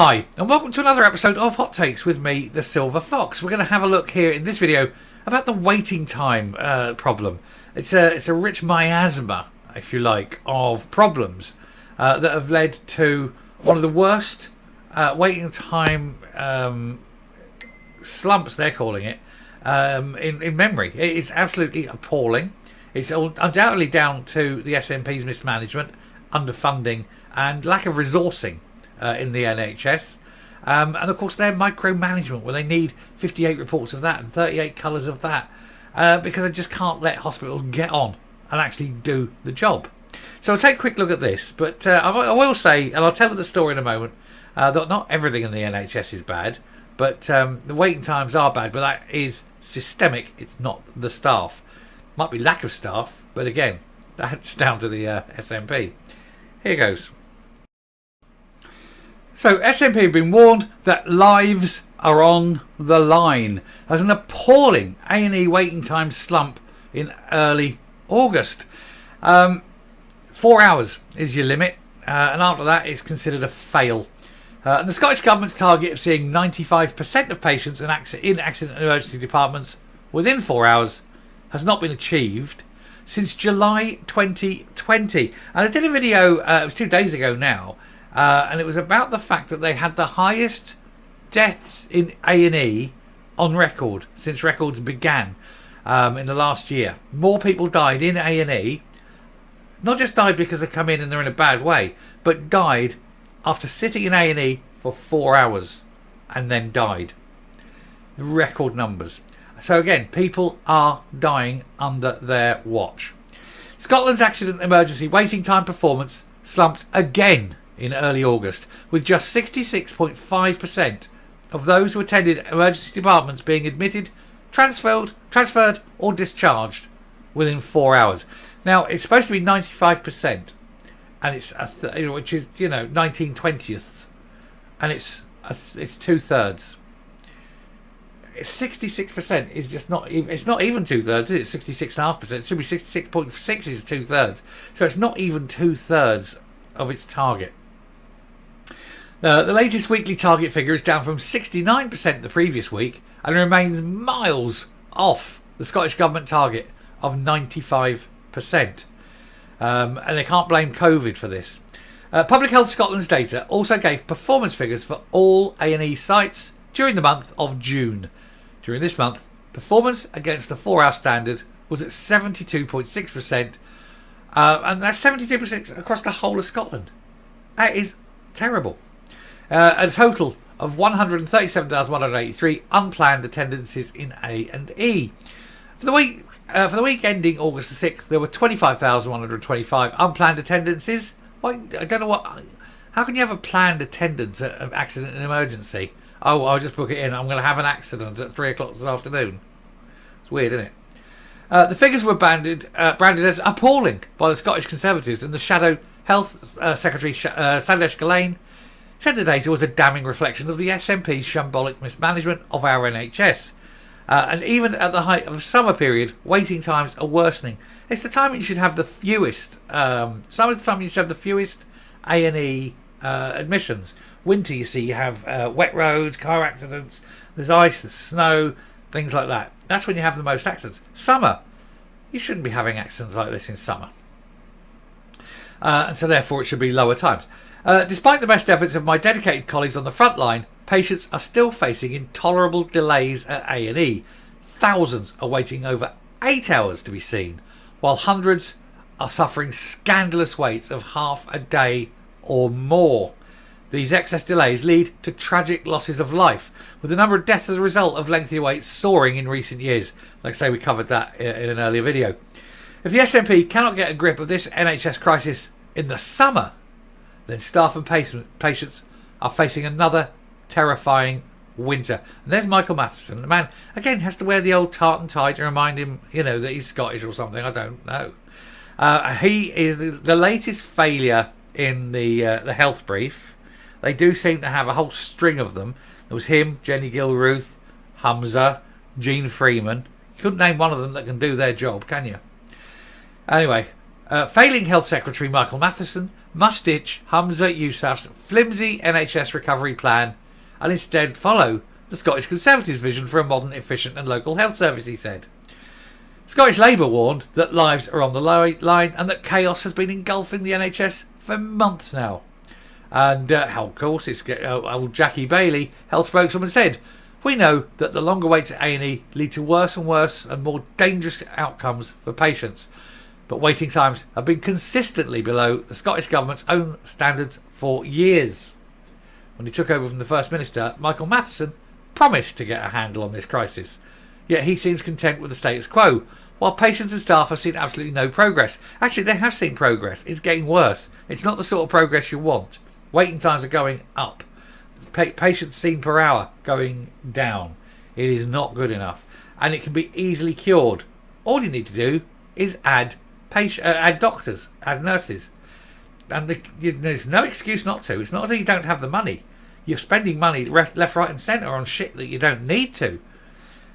Hi, and welcome to another episode of Hot Takes with me, the Silver Fox. We're going to have a look here in this video about the waiting time problem. It's a rich miasma, if you like, of problems that have led to one of the worst waiting time slumps, they're calling it, in memory. It is absolutely appalling. It's undoubtedly down to the SNP's mismanagement, underfunding and lack of resourcing in the NHS. And of course their micromanagement, where they need 58 reports of that and 38 colours of that, because they just can't let hospitals get on and actually do the job. So I'll take a quick look at this, but I will say, and I'll tell you the story in a moment, that not everything in the NHS is bad, but the waiting times are bad, but that is systemic. It's not the staff. Might be lack of staff, but again, that's down to the SNP. Here goes. So SNP have been warned that lives are on the line. There's an appalling A&E waiting time slump in early August. 4 hours is your limit, and after that it's considered a fail. And the Scottish Government's target of seeing 95% of patients in accident and emergency departments within 4 hours has not been achieved since July 2020. And I did a video, it was 2 days ago now, and it was about the fact that they had the highest deaths in A&E on record since records began in the last year. More people died in A&E, not just died because they come in and they're in a bad way, but died after sitting in A&E for 4 hours and then died. Record numbers. So again, people are dying under their watch. Scotland's accident emergency waiting time performance slumped again in early August, with just 66.5% of those who attended emergency departments being admitted, transferred or discharged within 4 hours. Now, it's supposed to be 95%, and it's which is 19/20th, and it's 2/3. 66% is just not even. It's not even 2/3. It's 66.5%. It should be 66.6 is 2/3. So it's not even 2/3 of its target. The latest weekly target figure is down from 69% the previous week and remains miles off the Scottish Government target of 95%. And they can't blame COVID for this. Public Health Scotland's data also gave performance figures for all A&E sites during the month of June. During this month, performance against the 4-hour standard was at 72.6%, and that's 72% across the whole of Scotland. That is terrible. A total of 137,183 unplanned attendances in A&E. For the week ending August the 6th, there were 25,125 unplanned attendances. I don't know how can you have a planned attendance at an accident and emergency? Oh, I'll just book it in. I'm going to have an accident at 3 o'clock this afternoon. It's weird, isn't it? The figures were branded as appalling by the Scottish Conservatives, and the Shadow Health Secretary Sandesh Gillane said the data was a damning reflection of the SNP's shambolic mismanagement of our NHS. And even at the height of the summer period, waiting times are worsening. It's the time you should have the fewest. Summer's the time you should have the fewest A&E admissions. Winter, you see, you have wet roads, car accidents, there's ice, there's snow, things like that. That's when you have the most accidents. Summer, you shouldn't be having accidents like this in summer. And so therefore it should be lower times. Despite the best efforts of my dedicated colleagues on the front line, patients are still facing intolerable delays at A&E. Thousands are waiting over 8 hours to be seen, while hundreds are suffering scandalous waits of half a day or more. These excess delays lead to tragic losses of life, with the number of deaths as a result of lengthy waits soaring in recent years. Like I say, we covered that in an earlier video. If the SNP cannot get a grip of this NHS crisis in the summer, then staff and patients are facing another terrifying winter. And there's Michael Matheson. The man, again, has to wear the old tartan tie to remind him, that he's Scottish or something. I don't know. He is the latest failure in the health brief. They do seem to have a whole string of them. There was him, Jenny Gilruth, Humza, Jean Freeman. You couldn't name one of them that can do their job, can you? Anyway, failing Health Secretary Michael Matheson must ditch Hamza Yousaf's flimsy NHS recovery plan and instead follow the Scottish Conservatives' vision for a modern, efficient and local health service, he said. Scottish Labour warned that lives are on the line and that chaos has been engulfing the NHS for months now. And, of course, old Jackie Bailey, health spokeswoman, said, "We know that the longer waits at A&E lead to worse and worse and more dangerous outcomes for patients. But waiting times have been consistently below the Scottish Government's own standards for years." When he took over from the First Minister, Michael Matheson promised to get a handle on this crisis. Yet he seems content with the status quo, while patients and staff have seen absolutely no progress. Actually, they have seen progress. It's getting worse. It's not the sort of progress you want. Waiting times are going up. Patients seen per hour going down. It is not good enough. And it can be easily cured. All you need to do is add doctors, add nurses. And there's no excuse not to. It's not as if you don't have the money. You're spending money left, right and centre on shit that you don't need to.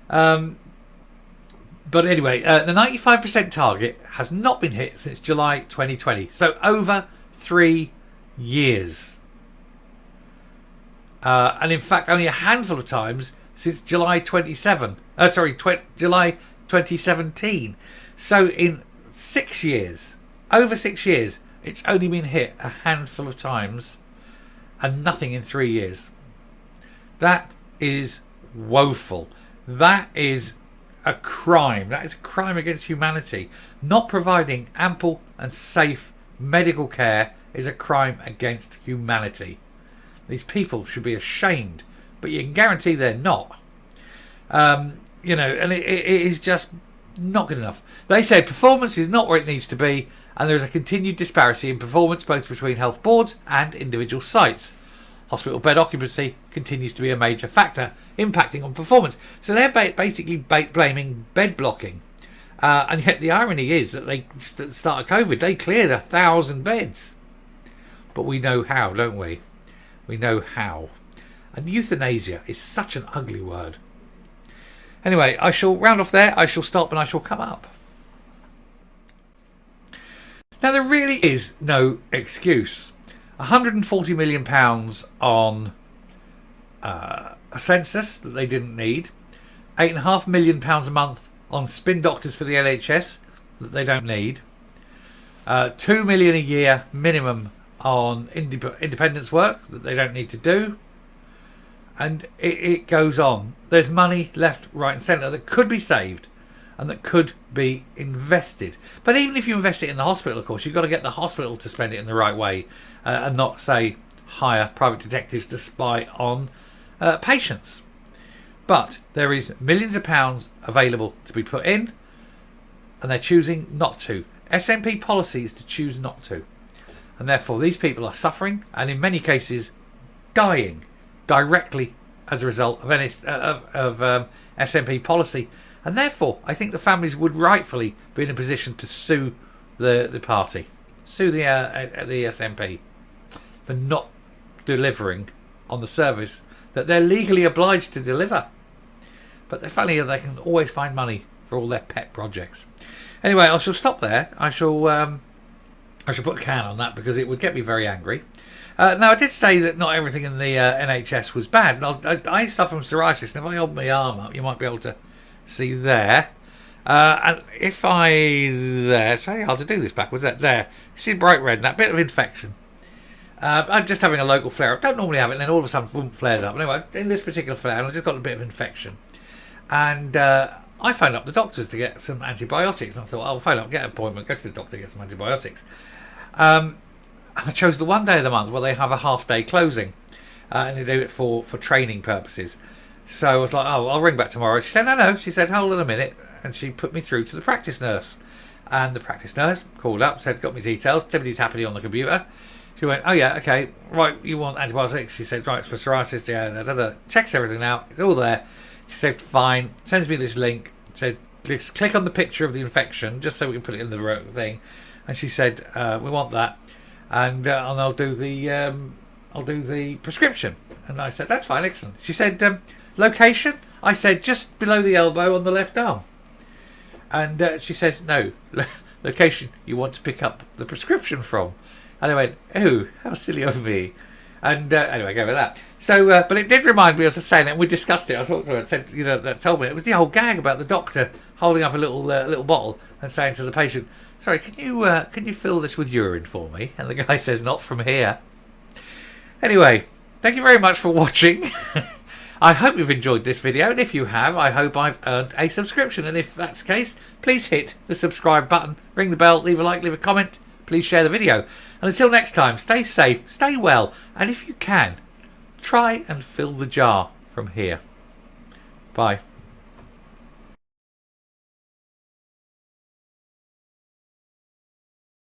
But anyway, the 95% target has not been hit since July 2020. So over 3 years. And in fact, only a handful of times since July 2017. So in 6 years, over 6 years, it's only been hit a handful of times and nothing in 3 years. That is woeful. That is a crime. That is a crime against humanity. Not providing ample and safe medical care is a crime against humanity. These people should be ashamed, but you can guarantee they're not. And it is just not good enough. They said performance is not where it needs to be, and there is a continued disparity in performance both between health boards and individual sites. Hospital bed occupancy continues to be a major factor impacting on performance. So they're basically blaming bed blocking. And yet the irony is that they, at the start of COVID, they cleared 1,000 beds. But we know how, don't we? We know how. And euthanasia is such an ugly word. Anyway, I shall round off there. I shall stop and I shall come up. Now, there really is no excuse. £140 million on a census that they didn't need. £8.5 million a month on spin doctors for the NHS that they don't need. £2 million a year minimum on independence work that they don't need to do. And it goes on. There's money left, right and centre that could be saved and that could be invested. But even if you invest it in the hospital, of course, you've got to get the hospital to spend it in the right way and not, say, hire private detectives to spy on patients. But there is millions of pounds available to be put in, and they're choosing not to. SNP policy is to choose not to. And therefore, these people are suffering and in many cases dying directly as a result of SNP policy. And therefore, I think the families would rightfully be in a position to sue the party, sue the SNP for not delivering on the service that they're legally obliged to deliver. But they can always find money for all their pet projects. Anyway, I shall stop there. I shall put a can on that because it would get me very angry. Now, I did say that not everything in the NHS was bad. I suffer from psoriasis, and if I hold my arm up, you might be able to see there. And if it's very hard to do this backwards. There. You see bright red and that bit of infection. I'm just having a local flare up. Don't normally have it, and then all of a sudden, boom, flares up. Anyway, in this particular flare, I've just got a bit of infection. And I phoned up the doctors to get some antibiotics. And I thought, I'll phone up, get an appointment, go to the doctor, get some antibiotics. I chose the one day of the month where they have a half-day closing. And they do it for training purposes. So I was like, I'll ring back tomorrow. She said, no. She said, hold on a minute. And she put me through to the practice nurse. And the practice nurse called up, said, got me details. Everybody's happily on the computer. She went, oh yeah, okay, right, you want antibiotics? She said, right, it's for psoriasis, yeah, checks everything out, it's all there. She said, fine, sends me this link, said, click on the picture of the infection, just so we can put it in the thing. And she said, we want that, and I'll do the prescription. And I said, that's fine, excellent. She said, location? I said, just below the elbow on the left arm. And she said, no, location you want to pick up the prescription from. And I went, ooh, how silly of me. And anyway, I gave her that. So, but it did remind me, as I was saying, and we discussed it. I talked to her and said, that told me it was the whole gag about the doctor holding up a little bottle and saying to the patient, "Sorry, can you fill this with urine for me?" And the guy says, "Not from here." Anyway, thank you very much for watching. I hope you've enjoyed this video, and if you have, I hope I've earned a subscription. And if that's the case, please hit the subscribe button, ring the bell, leave a like, leave a comment. Please share the video. And until next time, stay safe, stay well, and if you can, try and fill the jar from here. Bye.